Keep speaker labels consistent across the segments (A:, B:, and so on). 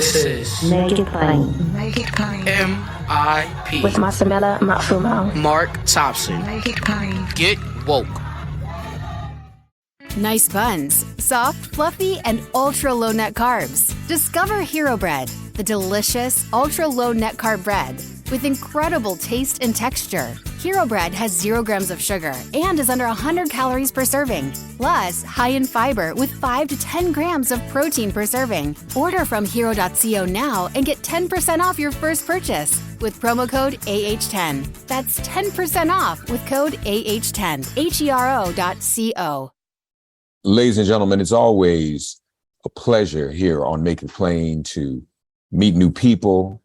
A: This is
B: Make It Plain.
C: Make It Plain.
A: MIP
B: With Masamela Matfumo.
A: Mark Thompson.
C: Make It Plain.
A: Get woke.
D: Nice buns, soft, fluffy, and ultra-low net carbs. Discover Hero Bread, the delicious ultra-low net carb bread with incredible taste and texture. Hero Bread has 0 grams of sugar and is under 100 calories per serving, plus high in fiber with 5 to 10 grams of protein per serving. Order from hero.co now and get 10% off your first purchase with promo code AH10. That's 10% off with code AH10, HERO.co.
E: Ladies and gentlemen, it's always a pleasure here on Make It Plain to meet new people,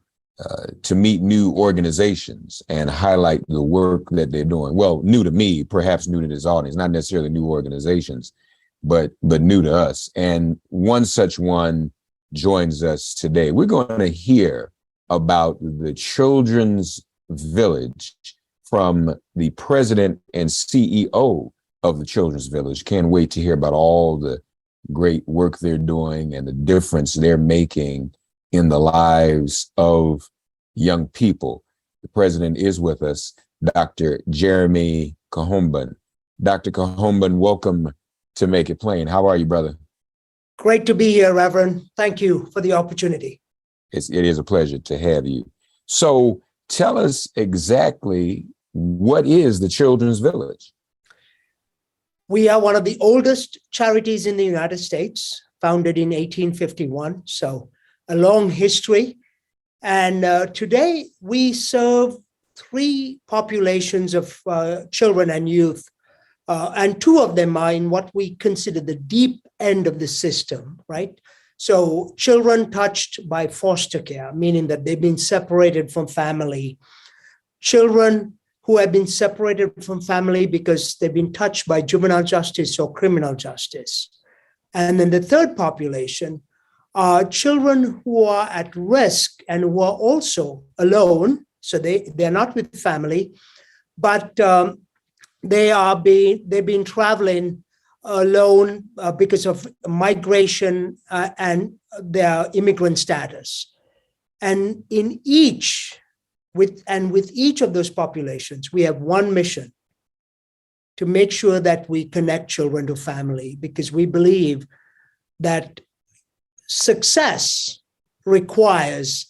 E: to meet new organizations and highlight the work that they're doing. Well, new to me, perhaps new to this audience, not necessarily new organizations, but new to us. And one such one joins us today. We're going to hear about the Children's Village from the president and CEO of the Children's Village. Can't wait to hear about all the great work they're doing and the difference they're making in the lives of young people. The president is with us, Dr. Jeremy Kohomban. Dr. Kohomban, welcome to Make It Plain. How are you, brother?
F: Great to be here, Reverend. Thank you for the opportunity.
E: It is a pleasure to have you. So tell us exactly, what is the Children's Village?
F: We are one of the oldest charities in the United States, founded in 1851, so a long history. And today we serve 3 populations of children and youth, and 2 of them are in what we consider the deep end of the system, right? So children touched by foster care, meaning that they've been separated from family. Children who have been separated from family because they've been touched by juvenile justice or criminal justice. And then the third population are children who are at risk and who are also alone. So they're not with family, but they've been traveling alone because of migration and their immigrant status. And with each of those populations, we have one mission: to make sure that we connect children to family, because we believe that success requires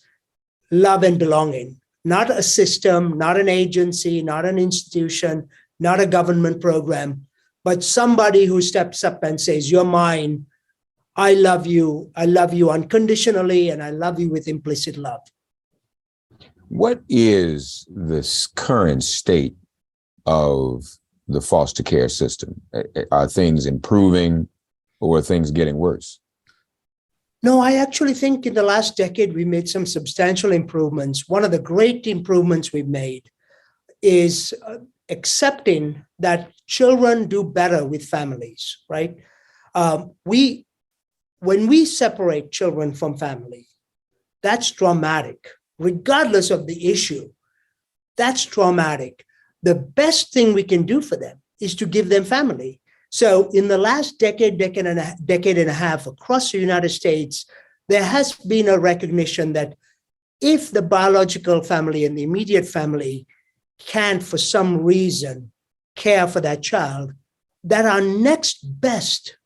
F: love and belonging, not a system, not an agency, not an institution, not a government program, but somebody who steps up and says, "You're mine. I love you unconditionally, and I love you with implicit love."
E: What is the current state of the foster care system? Are things improving, or are things getting worse?
F: No, I actually think in the last decade, we made some substantial improvements. One of the great improvements we've made is accepting that children do better with families, right? When we separate children from family, that's traumatic. Regardless of the issue, that's traumatic. The best thing we can do for them is to give them family. So in the last decade and a half across the United States, there has been a recognition that if the biological family and the immediate family can't, for some reason, care for that child, that our next best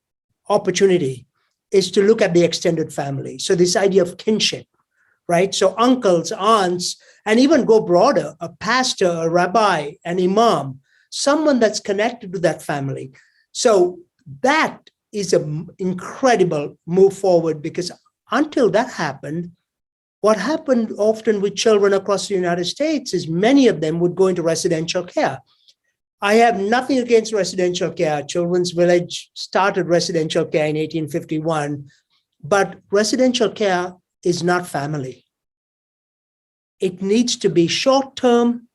F: opportunity is to look at the extended family. So this idea of kinship, right? So uncles, aunts, and even go broader, a pastor, a rabbi, an imam, someone that's connected to that family. So that is an incredible move forward, because until that happened, what happened often with children across the United States is many of them would go into residential care. I have nothing against residential care. Children's Village started residential care in 1851, but residential care is not family. It needs to be short-term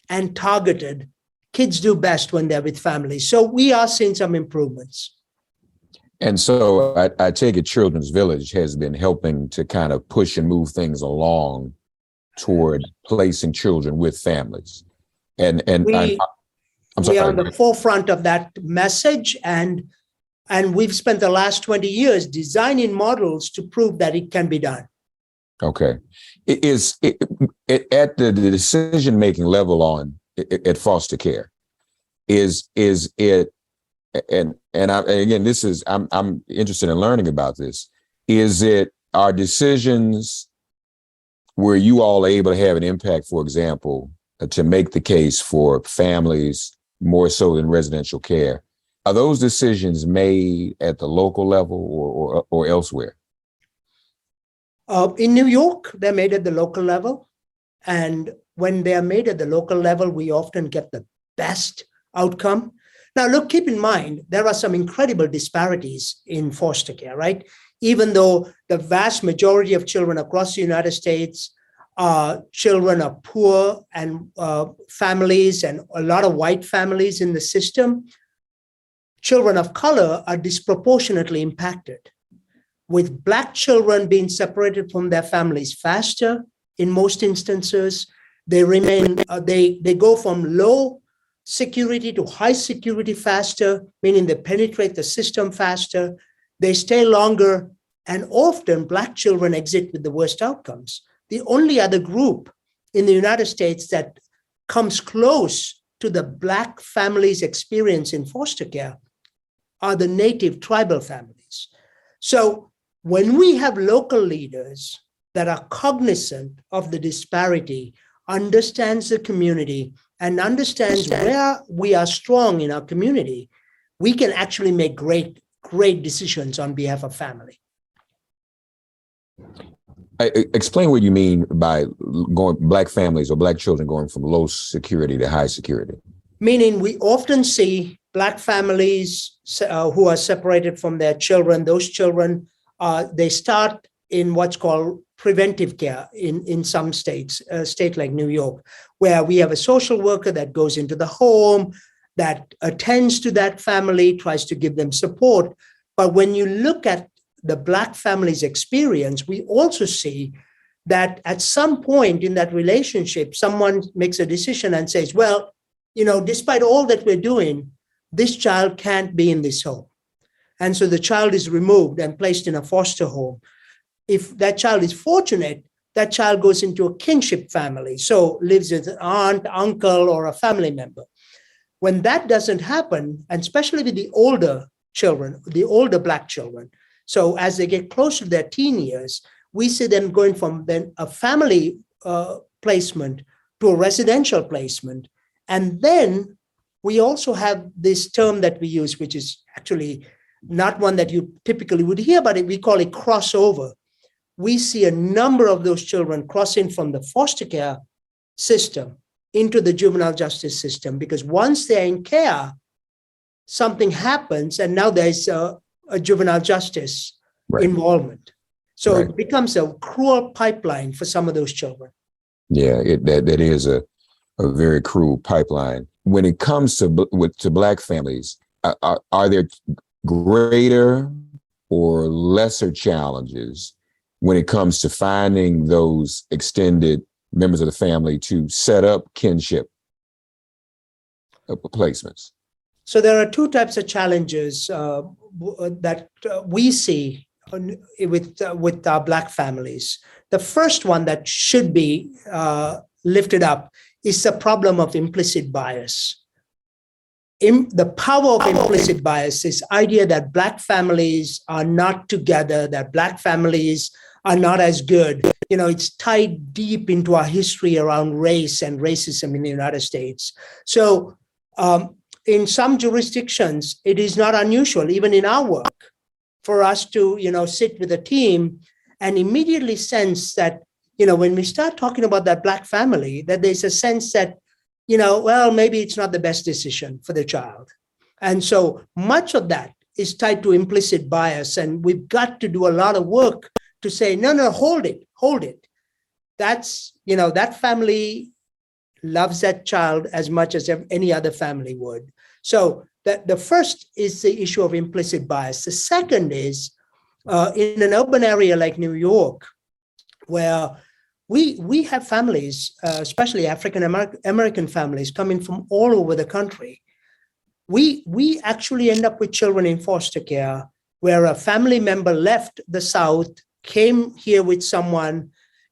F: and targeted. Kids do best when they're with families. So we are seeing some improvements.
E: And so I take it Children's Village has been helping to kind of push and move things along toward placing children with families. And I'm sorry.
F: We are on the forefront of that message, and we've spent the last 20 years designing models to prove that it can be done.
E: Okay. At the decision-making level at foster care, is it, and again, I'm interested in learning about this. Are decisions where you all are able to have an impact, for example, to make the case for families more so than residential care? Are those decisions made at the local level or elsewhere?
F: In New York, they're made at the local level. And when they are made at the local level, we often get the best outcome. Now, look, keep in mind, there are some incredible disparities in foster care, right? Even though the vast majority of children across the United States, children are poor and families and a lot of white families in the system, children of color are disproportionately impacted, with Black children being separated from their families faster. In most instances, they go from low security to high security faster, meaning they penetrate the system faster, they stay longer, and often Black children exit with the worst outcomes. The only other group in the United States that comes close to the Black families' experience in foster care are the native tribal families. So when we have local leaders that are cognizant of the disparity, understands the community, and understands where we are strong in our community, we can actually make great decisions on behalf of family.
E: Explain what you mean by Black families or Black children going from low security to high security. Meaning
F: we often see Black families who are separated from their children. Those children, they start in what's called preventive care in some states, a state like New York, where we have a social worker that goes into the home, that attends to that family, tries to give them support. But when you look at the Black family's experience, we also see that at some point in that relationship, someone makes a decision and says, well, despite all that we're doing, this child can't be in this home. And so the child is removed and placed in a foster home. If that child is fortunate, that child goes into a kinship family, so lives with an aunt, uncle, or a family member. When that doesn't happen, and especially with the older children, the older Black children, so as they get closer to their teen years, we see them going from then a family placement to a residential placement. And then we also have this term that we use, which is actually not one that you typically would hear, but we call it crossover. We see a number of those children crossing from the foster care system into the juvenile justice system, because once they're in care, something happens, and now there's a juvenile justice involvement. So it becomes a cruel pipeline for some of those children.
E: Yeah, that is a very cruel pipeline. When it comes to Black families, are there greater or lesser challenges when it comes to finding those extended members of the family to set up kinship placements?
F: So there are two types of challenges that we see with our Black families. The first one that should be lifted up is the problem of implicit bias. The power of implicit bias, this idea that Black families are not together, that Black families are not as good. It's tied deep into our history around race and racism in the United States. So in some jurisdictions, it is not unusual, even in our work, for us to, sit with a team and immediately sense that, when we start talking about that Black family, that there's a sense that, well, maybe it's not the best decision for the child. And so much of that is tied to implicit bias. And we've got to do a lot of work to say, no, hold it. That's, that family loves that child as much as any other family would. So the first is the issue of implicit bias. The second is in an urban area like New York, where we have families, especially African American families coming from all over the country. We actually end up with children in foster care where a family member left the South, came here with someone,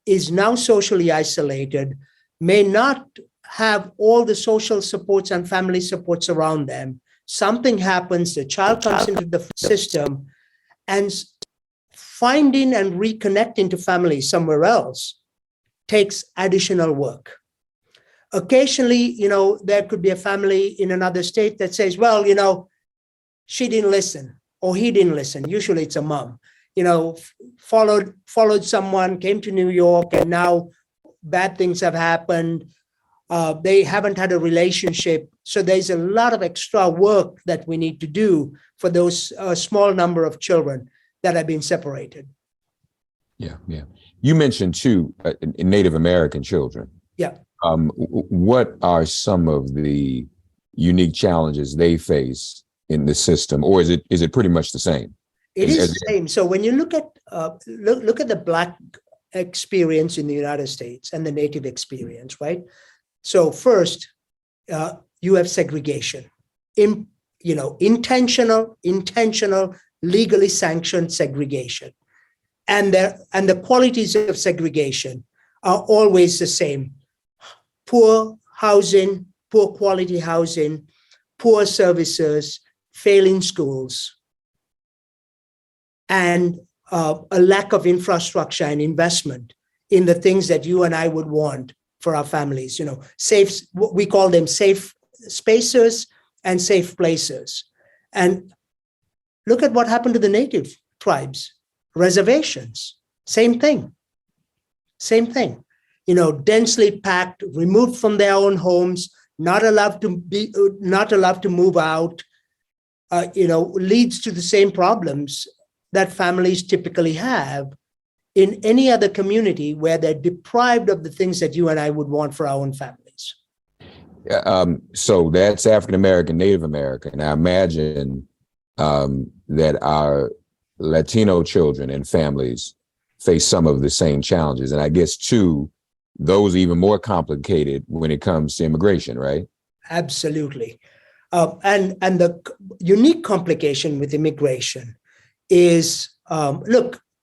F: is now socially isolated, may not have all the social supports and family supports around them. Something happens, the child comes into the system, and finding and reconnecting to family somewhere else takes additional work. Occasionally, there could be a family in another state that says, well, she didn't listen or he didn't listen. Usually it's a mom, followed someone, came to New York, and now bad things have happened. They haven't had a relationship. So there's a lot of extra work that we need to do for those small number of children that have been separated.
E: Yeah. You mentioned too, Native American children.
F: Yeah.
E: What are some of the unique challenges they face in the system, or is it pretty much the same?
F: It is the same. So when you look at the Black experience in the United States and the Native experience, right? So first, you have segregation, intentional, legally sanctioned segregation, and the qualities of segregation are always the same: poor housing, poor quality housing, poor services, failing schools, and a lack of infrastructure and investment in the things that you and I would want for our families. Safe, we call them safe spaces and safe places. And look at what happened to the native tribes, reservations, same thing. Densely packed, removed from their own homes, not allowed to move out, leads to the same problems that families typically have in any other community where they're deprived of the things that you and I would want for our own families.
E: So that's African American, Native American. I imagine that our Latino children and families face some of the same challenges. And I guess, too, those are even more complicated when it comes to immigration, right?
F: Absolutely. And the unique complication with immigration is,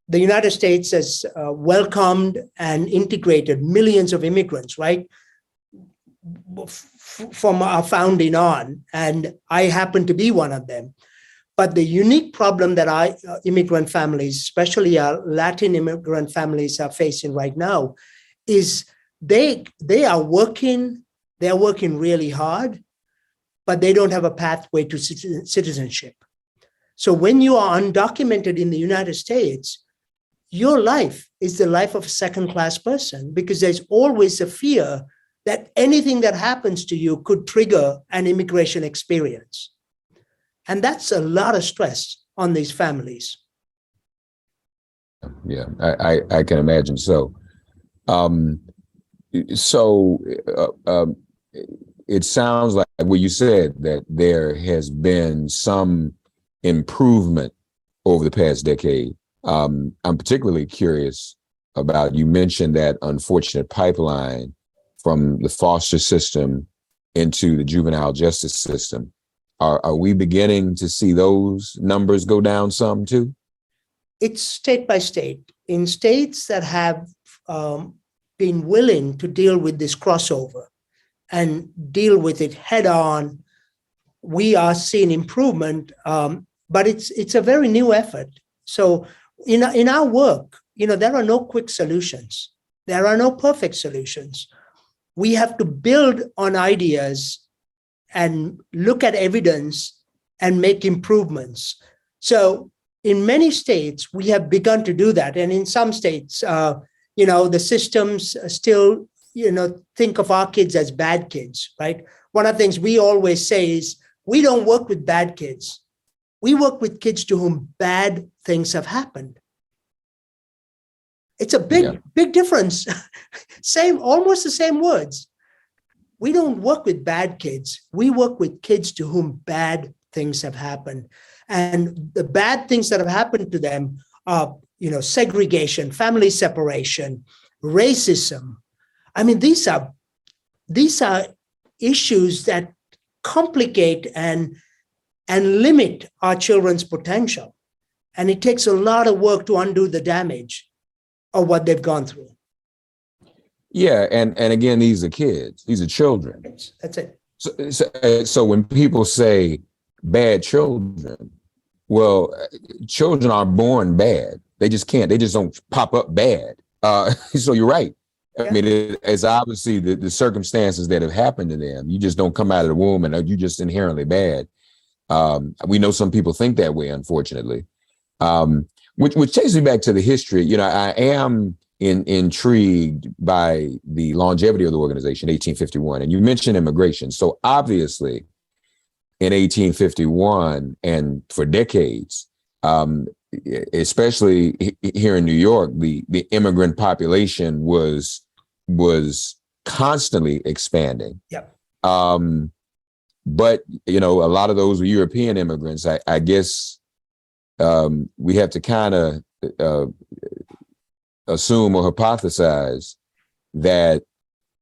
F: the United States has welcomed and integrated millions of immigrants, right? From our founding on, and I happen to be one of them. But the unique problem that immigrant families, especially our Latin immigrant families, are facing right now is they are working really hard, but they don't have a pathway to citizenship. So when you are undocumented in the United States, your life is the life of a second-class person, because there's always a fear that anything that happens to you could trigger an immigration experience. And that's a lot of stress on these families.
E: Yeah, I can imagine so. It sounds like what you said, that there has been some improvement over the past decade. I'm particularly curious about, you mentioned that unfortunate pipeline from the foster system into the juvenile justice system. Are we beginning to see those numbers go down some too?
F: It's state by state. In states that have been willing to deal with this crossover and deal with it head on, we are seeing improvement, but it's a very new effort. So in our work, there are no quick solutions. There are no perfect solutions. We have to build on ideas and look at evidence and make improvements. So in many states, we have begun to do that. And in some states, the systems still, think of our kids as bad kids, right? One of the things we always say is, we don't work with bad kids. We work with kids to whom bad things have happened. It's a big difference. Almost the same words. We don't work with bad kids. We work with kids to whom bad things have happened. And the bad things that have happened to them are, segregation, family separation, racism. I mean, these are issues that complicate and limit our children's potential. And it takes a lot of work to undo the damage of what they've gone through.
E: Yeah, and again, these are kids. These are children.
F: That's it.
E: So when people say bad children, well, children are born bad. They just can't. They just don't pop up bad. So you're right. I mean, it's obviously the circumstances that have happened to them. You just don't come out of the womb and you're just inherently bad. We know some people think that way, unfortunately. Which takes me back to the history. You know, I am intrigued by the longevity of the organization, 1851, and you mentioned immigration. So obviously, in 1851 and for decades, especially here in New York, the immigrant population was constantly expanding.
F: Yep.
E: But you know, a lot of those were European immigrants. I guess we have to kind of assume or hypothesize that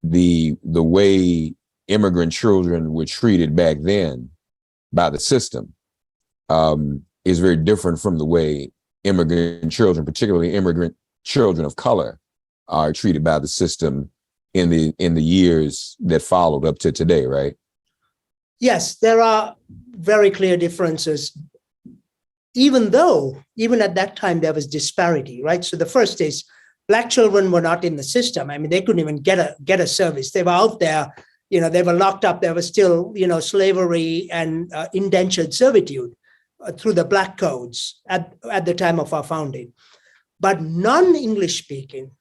E: the way immigrant children were treated back then by the system is very different from the way immigrant children, particularly immigrant children of color, are treated by the system in the years that followed up to today, right?
F: Yes, there are very clear differences, even at that time there was disparity, right? So the first is Black children were not in the system. I mean, they couldn't even get a service. They were out there, you know, they were locked up. There was still, you know, slavery and indentured servitude through the Black codes at the time of our founding. But non-English speaking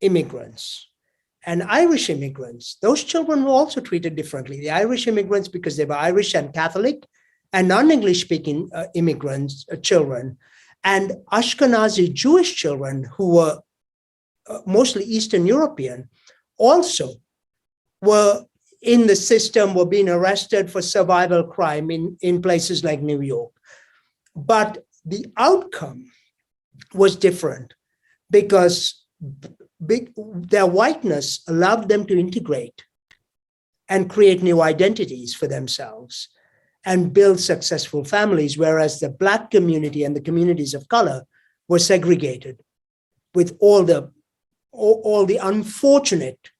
F: immigrants and Irish immigrants, those children were also treated differently. The Irish immigrants, because they were Irish and Catholic, and non-English speaking immigrants, children, and Ashkenazi Jewish children who were mostly Eastern European, also were in the system, were being arrested for survival crime in places like New York. But the outcome was different because their whiteness allowed them to integrate and create new identities for themselves and build successful families, whereas the Black community and the communities of color were segregated with all the unfortunate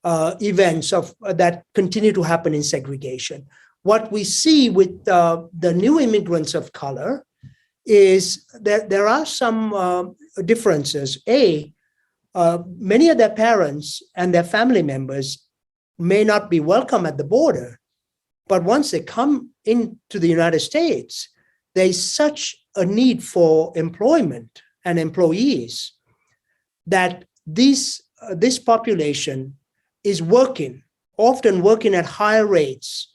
F: events that continue to happen in segregation. What we see with the new immigrants of color is that there are some differences. Many of their parents and their family members may not be welcome at the border, but once they come into the United States, there's such a need for employment and employees that this population is often working at higher rates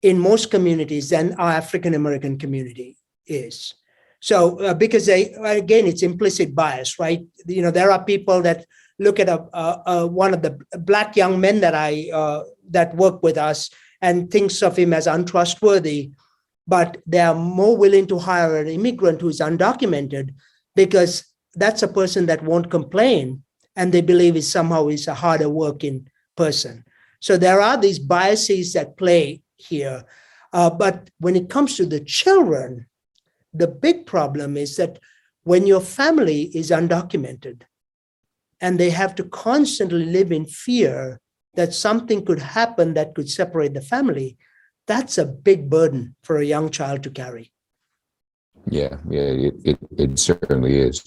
F: in most communities than our African American community is. So because it's implicit bias, right? You know, there are people that look at one of the Black young men that work with us and thinks of him as untrustworthy, but they are more willing to hire an immigrant who is undocumented because that's a person that won't complain and they believe is a harder working person. So there are these biases that play here. But when it comes to the children, the big problem is that when your family is undocumented and they have to constantly live in fear that something could happen that could separate the family, that's a big burden for a young child to carry.
E: Yeah, it certainly is.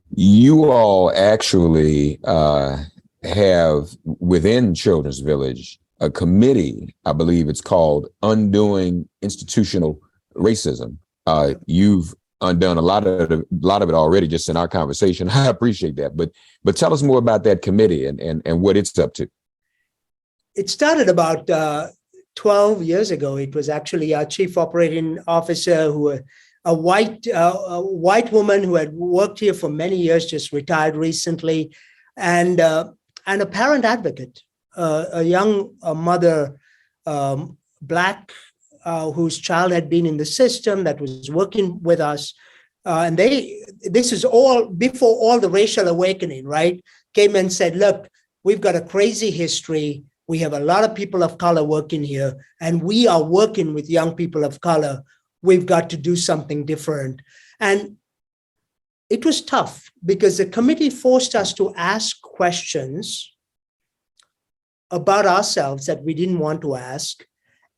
E: You all actually have within Children's Village a committee, I believe it's called Undoing Institutional Racism. You've undone a lot of it already just in our conversation. I appreciate that, but tell us more about that committee and what it's up to.
F: It started about 12 years ago. It was actually our chief operating officer, a white woman who had worked here for many years, just retired recently, and a parent advocate, a young mother, Black, whose child had been in the system that was working with us. And this is all before all the racial awakening, right? Came and said, look, we've got a crazy history. We have a lot of people of color working here, and we are working with young people of color. We've got to do something different. And it was tough because the committee forced us to ask questions about ourselves that we didn't want to ask.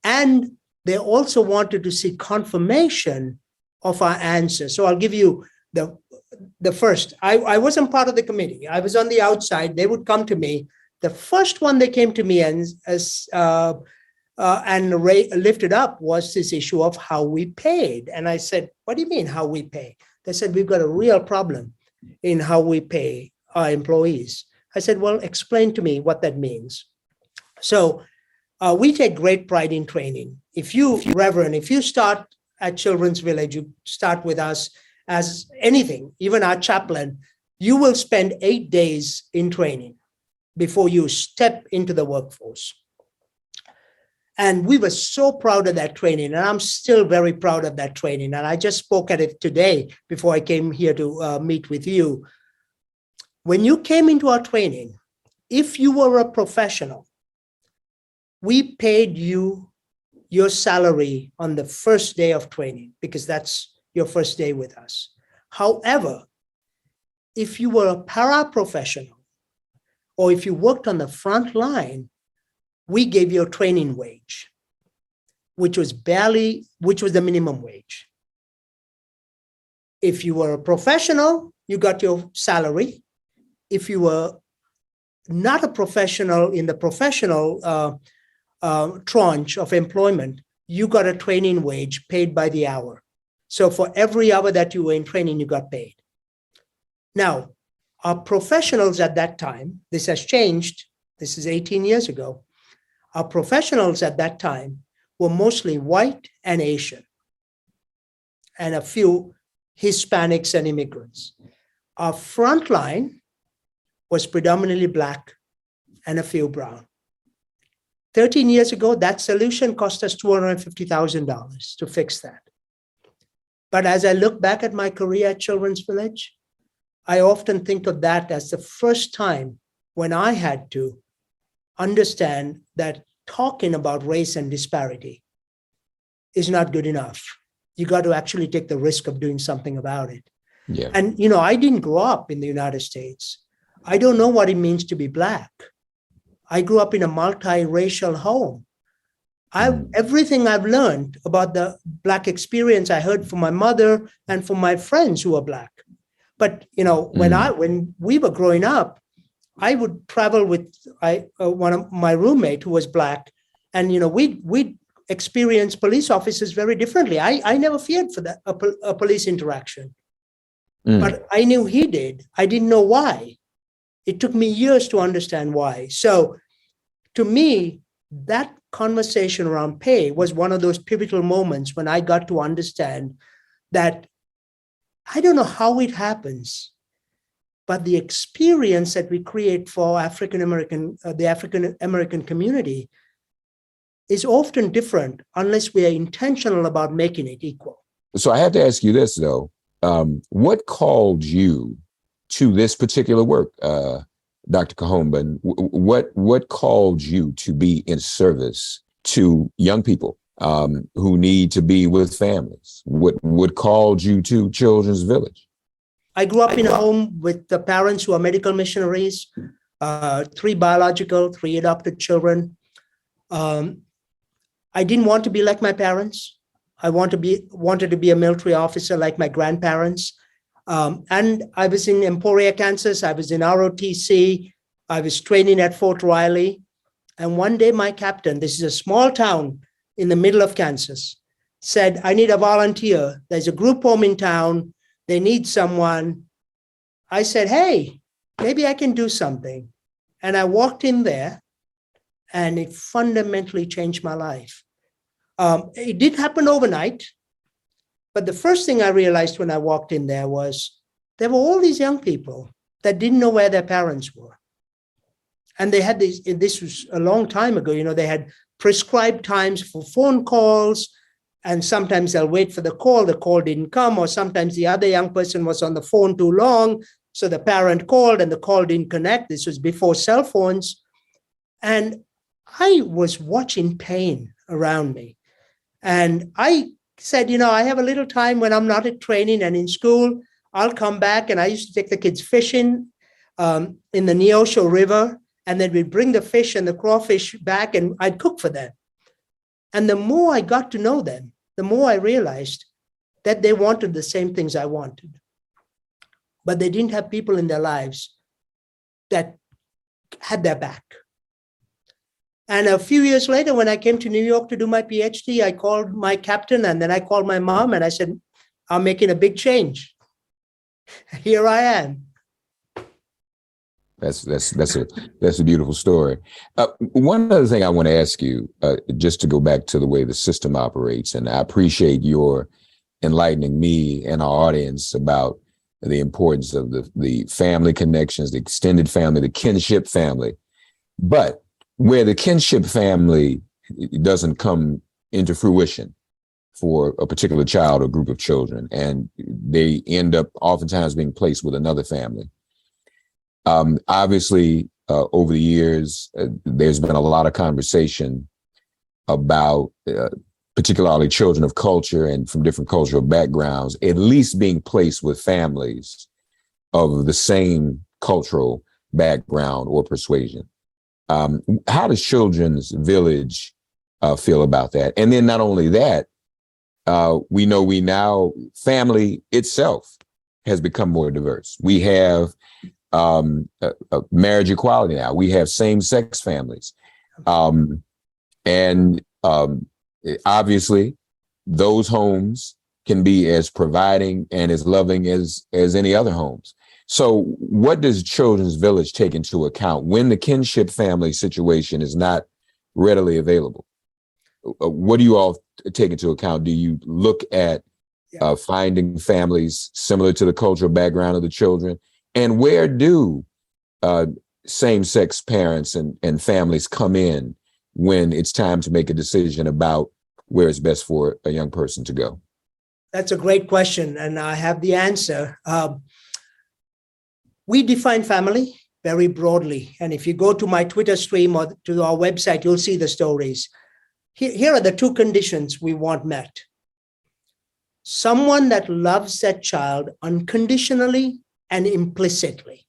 F: And they also wanted to see confirmation of our answers. So I'll give you the first. I wasn't part of the committee. I was on the outside. They would come to me. The first one they came to me and lifted up was this issue of how we paid. And I said, what do you mean how we pay? They said, we've got a real problem in how we pay our employees. I said, well, explain to me what that means. So we take great pride in training. If you start at Children's Village, you start with us as anything, even our chaplain, you will spend 8 days in training before you step into the workforce. And we were so proud of that training, and I'm still very proud of that training. And I just spoke at it today before I came here to meet with you. When you came into our training, if you were a professional, we paid you your salary on the first day of training because that's your first day with us. However, if you were a paraprofessional or if you worked on the front line, we gave you a training wage, which was the minimum wage. If you were a professional, you got your salary. If you were not a professional in the professional tranche of employment, you got a training wage paid by the hour. So for every hour that you were in training, you got paid. Now, our professionals at that time, this has changed, this is 18 years ago, our professionals at that time were mostly white and Asian, and a few Hispanics and immigrants. Our front line was predominantly Black and a few brown. 13 years ago, that solution cost us $250,000 to fix that. But as I look back at my career at Children's Village, I often think of that as the first time when I had to understand that talking about race and disparity is not good enough. You got to actually take the risk of doing something about it.
E: Yeah.
F: And, I didn't grow up in the United States. I don't know what it means to be Black. I grew up in a multiracial home. Everything I've learned about the Black experience, I heard from my mother and from my friends who are Black. But, when we were growing up, I would travel with one of my roommate who was Black, and we'd experience police officers very differently. I never feared for a police interaction, but I knew he did. I didn't know why. It took me years to understand why. So, to me, that conversation around pay was one of those pivotal moments when I got to understand that I don't know how it happens, but the experience that we create for the African American community is often different unless we are intentional about making it equal.
E: So I have to ask you this, though. What called you to this particular work, Dr. Kohomban? What called you to be in service to young people who need to be with families? What called you to Children's Village?
F: I grew up in a home with the parents who are medical missionaries, 3 biological, 3 adopted children. I didn't want to be like my parents. I wanted to be a military officer like my grandparents. And I was in Emporia, Kansas. I was in ROTC. I was training at Fort Riley. And one day my captain, this is a small town in the middle of Kansas, said, I need a volunteer. There's a group home in town. They need someone. I said, hey, maybe I can do something. And I walked in there, and it fundamentally changed my life. It didn't happen overnight, but the first thing I realized when I walked in there was there were all these young people that didn't know where their parents were. And they had this was a long time ago, they had prescribed times for phone calls, and sometimes they'll wait for the call didn't come, or sometimes the other young person was on the phone too long, so the parent called and the call didn't connect. This was before cell phones. And I was watching pain around me. And I said, I have a little time when I'm not at training and in school. I'll come back, and I used to take the kids fishing in the Neosho River, and then we'd bring the fish and the crawfish back, and I'd cook for them. And the more I got to know them, the more I realized that they wanted the same things I wanted. But they didn't have people in their lives that had their back. And a few years later, when I came to New York to do my PhD, I called my captain, and then I called my mom, and I said, I'm making a big change. Here I am.
E: That's a beautiful story. One other thing I want to ask you, just to go back to the way the system operates, and I appreciate your enlightening me and our audience about the importance of the family connections, the extended family, the kinship family. But where the kinship family doesn't come into fruition for a particular child or group of children, and they end up oftentimes being placed with another family. Obviously, over the years, there's been a lot of conversation about particularly children of culture and from different cultural backgrounds, at least being placed with families of the same cultural background or persuasion. How does Children's Village feel about that? And then not only that, we now family itself has become more diverse. We have marriage equality now. We have same-sex families. Obviously, those homes can be as providing and as loving as any other homes. So what does Children's Village take into account when the kinship family situation is not readily available? What do you all take into account? Do you look at finding families similar to the cultural background of the children? And where do same-sex parents and families come in when it's time to make a decision about where it's best for a young person to go?
F: That's a great question, and I have the answer. We define family very broadly, and if you go to my Twitter stream or to our website, you'll see the stories. Here are the two conditions we want met. Someone that loves that child unconditionally and implicitly.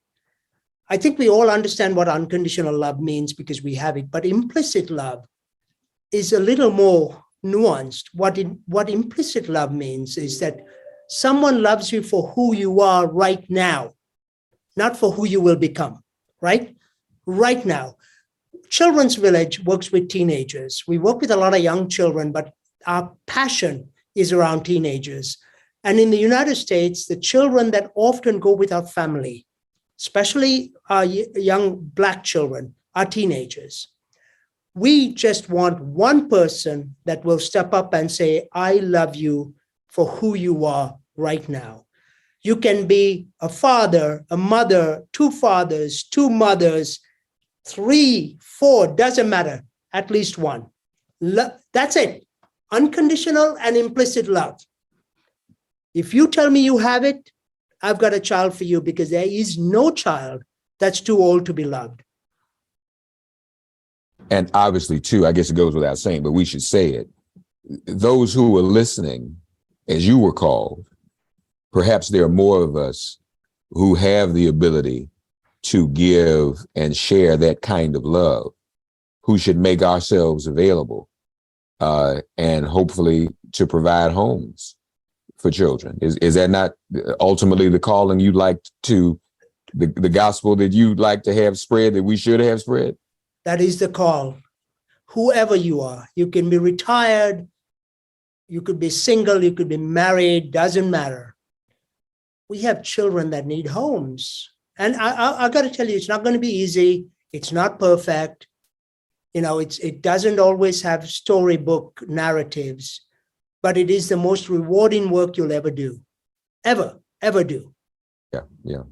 F: I think we all understand what unconditional love means because we have it, but implicit love is a little more nuanced. What implicit love means is that someone loves you for who you are right now, not for who you will become, right? Right now. Children's Village works with teenagers. We work with a lot of young children, but our passion is around teenagers. And in the United States, the children that often go without family, especially our young Black children, are teenagers. We just want one person that will step up and say, I love you for who you are right now. You can be a father, a mother, two fathers, two mothers, 3, 4, doesn't matter, at least one. That's it. Unconditional and implicit love. If you tell me you have it, I've got a child for you, because there is no child that's too old to be loved.
E: And obviously, too, I guess it goes without saying, but we should say it. Those who are listening, as you were called, perhaps there are more of us who have the ability to give and share that kind of love, who should make ourselves available and hopefully to provide homes for children. Is that not ultimately the calling you'd like to, the gospel that you'd like to have spread, that we should have spread?
F: That is the call. Whoever you are, you can be retired, you could be single, you could be married, doesn't matter. We have children that need homes. And I got to tell you, it's not going to be easy. It's not perfect. You know, it doesn't always have storybook narratives, but it is the most rewarding work you'll ever do. Ever do.
E: Yeah.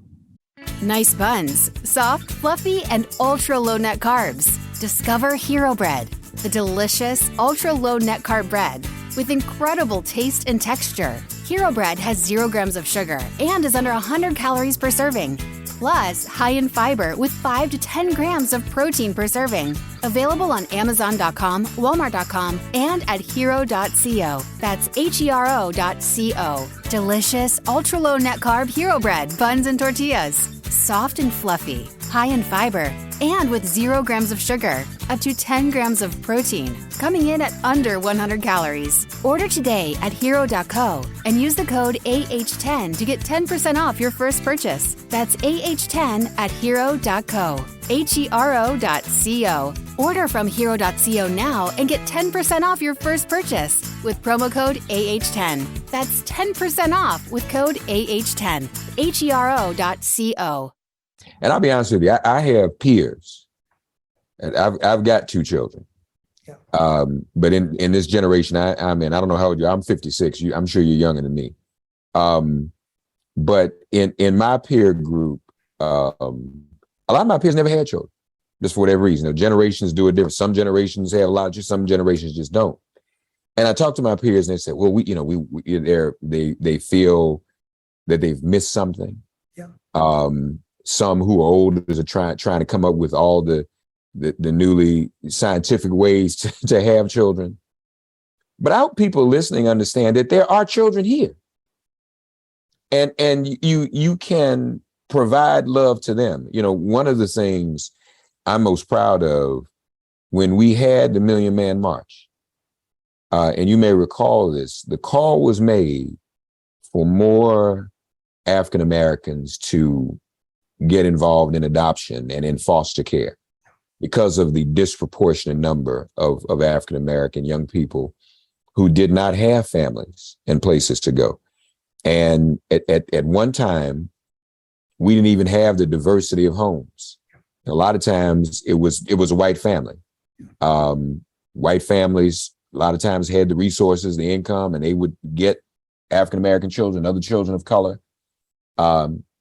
D: Nice buns, soft, fluffy, and ultra-low net carbs. Discover Hero Bread, the delicious ultra-low net carb bread with incredible taste and texture. Hero Bread has 0 grams of sugar and is under 100 calories per serving, plus high in fiber with 5 to 10 grams of protein per serving. Available on Amazon.com, Walmart.com, and at hero.co. That's HERO.co. Delicious, ultra-low net carb Hero Bread, buns and tortillas. Soft and fluffy, high in fiber, and with 0 grams of sugar, up to 10 grams of protein, coming in at under 100 calories. Order today at hero.co and use the code AH10 to get 10% off your first purchase. That's AH10 at hero.co. HERO.co. Order from hero.co now and get 10% off your first purchase with promo code AH10. That's 10% off with code AH10. HERO.co.
E: And I'll be honest with you, I have peers, and I've got 2 children.
F: Yeah.
E: But in this generation, I'm in, I don't know how old you are. I'm 56. I'm sure you're younger than me. But in my peer group, a lot of my peers never had children, just for whatever reason. The generations do it different. Some generations have a lot of children, some generations just don't. And I talked to my peers and they said, well, they feel that they've missed something.
F: Yeah.
E: Some who are older are trying to come up with all the newly scientific ways to have children. But I hope people listening understand that there are children here. And you can provide love to them. One of the things I'm most proud of, when we had the Million Man March, and you may recall this, the call was made for more African Americans to get involved in adoption and in foster care because of the disproportionate number of African American young people who did not have families and places to go. And at one time, we didn't even have the diversity of homes. A lot of times it was a white family. White families a lot of times had the resources, the income, and they would get African American children, other children of color.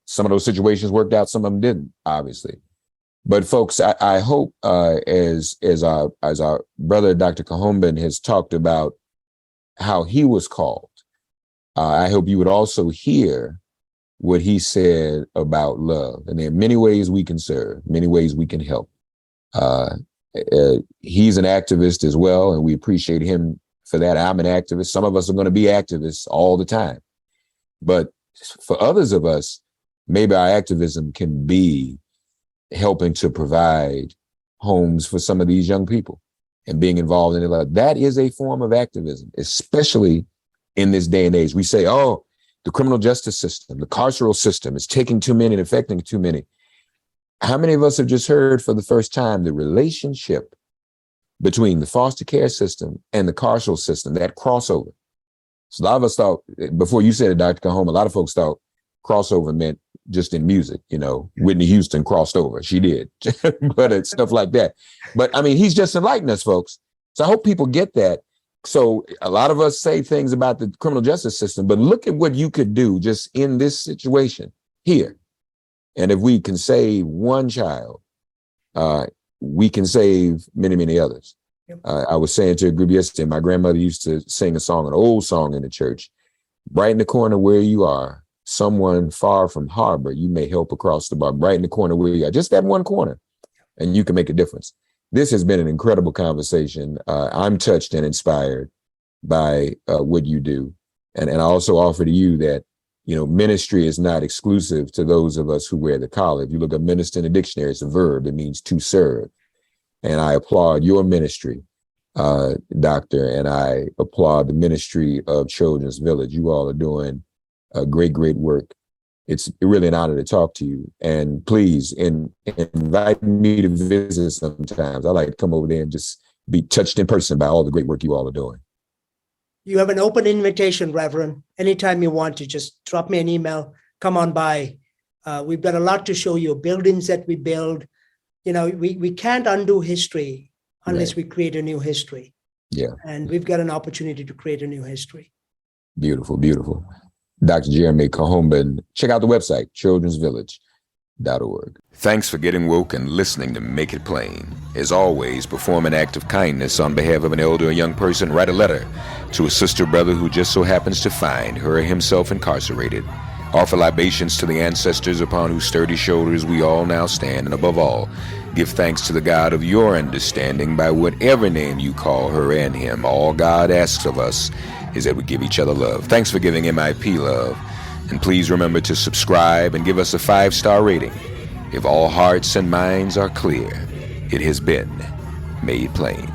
E: Some of those situations worked out, some of them didn't, obviously. But folks, I hope as our brother Dr. Kohomban has talked about how he was called, I hope you would also hear what he said about love. And there are many ways we can serve, many ways we can help. He's an activist as well, and we appreciate him for that. I'm an activist. Some of us are going to be activists all the time. But for others of us, maybe our activism can be helping to provide homes for some of these young people and being involved in their life. That is a form of activism, especially in this day and age. We say, oh, the criminal justice system, the carceral system is taking too many and affecting too many. How many of us have just heard for the first time the relationship between the foster care system and the carceral system, that crossover? So a lot of us thought, before you said it, Dr. Kohomban, a lot of folks thought crossover meant just in music. Whitney Houston crossed over. She did. But it's stuff like that. But I mean, he's just enlightened us, folks. So I hope people get that. So a lot of us say things about the criminal justice system, but look at what you could do just in this situation here. And if we can save one child, we can save many, many others. Yep. I was saying to a group yesterday, my grandmother used to sing a song, an old song in the church. Right in the corner where you are, someone far from harbor, you may help across the bar. Right in the corner where you are, just that one corner, and you can make a difference. This has been an incredible conversation. I'm touched and inspired by what you do. And I also offer to you that, ministry is not exclusive to those of us who wear the collar. If you look at minister in the dictionary, it's a verb. It means to serve. And I applaud your ministry, Doctor, and I applaud the ministry of Children's Village. You all are doing great, great work. It's really an honor to talk to you. And please invite me to visit sometimes. I like to come over there and just be touched in person by all the great work you all are doing.
F: You have an open invitation, Reverend. Anytime you want to, just drop me an email, come on by. We've got a lot to show you, buildings that we build. We can't undo history unless we create a new history. Yeah. And we've got an opportunity to create a new history.
E: Beautiful, beautiful. Dr. Jeremy Kohomban, check out the website, childrensvillage.org. Thanks for getting woke and listening to Make It Plain. As always, perform an act of kindness on behalf of an elder or young person. Write a letter to a sister or brother who just so happens to find her or himself incarcerated. Offer libations to the ancestors upon whose sturdy shoulders we all now stand. And above all, Give thanks to the God of your understanding by whatever name you call her and him. All God asks of us is that we give each other love. Thanks for giving MIP love. And please remember to subscribe and give us a 5-star rating. If all hearts and minds are clear, it has been made plain.